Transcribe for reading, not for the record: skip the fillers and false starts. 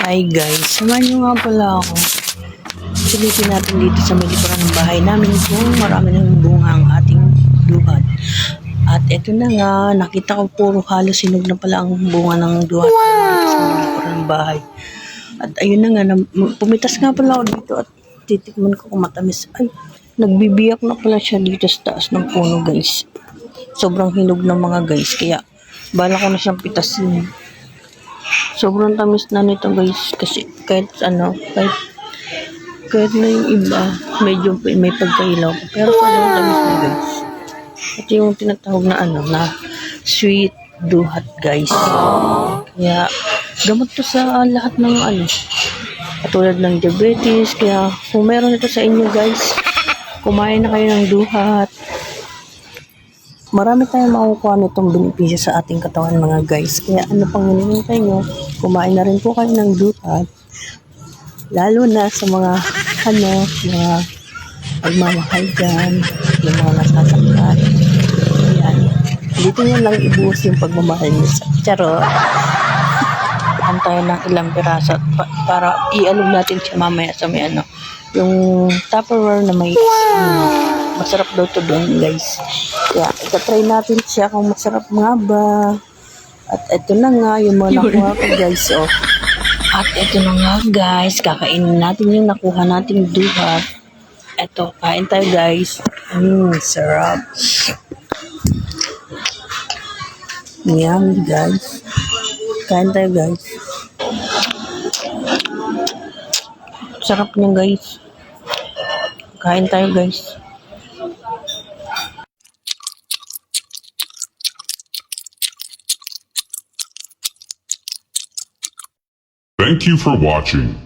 Hi guys, samahan nyo nga pala ako. Silipin natin dito sa may likuran ng bahay namin kung marami ng bunga ang ating duhat. At eto na nga, nakita ko puro halos sinog na pala ang bunga ng duhat dito sa may likuran ng bahay. At ayun na nga, pumitas nga pala ako dito at titikman ko kung matamis. Ay, nagbibiyak na pala siya dito sa taas ng puno guys. Sobrang hinog ng mga guys, kaya bala ko na siyang pitasin. Sobrang tamis na nito guys kasi kahit na yung iba medyo may pagkailaw pero sobrang tamis na guys. Ito yung tinatawag na na sweet duhat guys. Kaya gamot to sa lahat ng katulad ng diabetes. Kaya kung meron ito sa inyo guys, kumain na kayo ng duhat. Marami tayong makukuha nitong benepisyo sa ating katawan mga guys. Kaya ano pang hinihintay nyo, kumain na rin po kayo ng duhat. Lalo na sa mga mga pagmamahal dyan, yung mga nasasaktan. Ayan. Dito nyo lang ibuhos yung pagmamahal nyo sa charot. Saan tayo ng ilang piraso para ialog natin siya mamaya sa may yung Tupperware na may masarap daw to doon guys. Kaya itatry natin siya kung masarap nga ba. At eto na nga yung mga nakuha ko guys. At eto na nga guys, kakainin natin yung nakuha nating duhat. Eto, kain tayo guys. Sarap. Yummy guys. Kain tayo guys. Sarap niya guys. Kain tayo guys. Thank you for watching.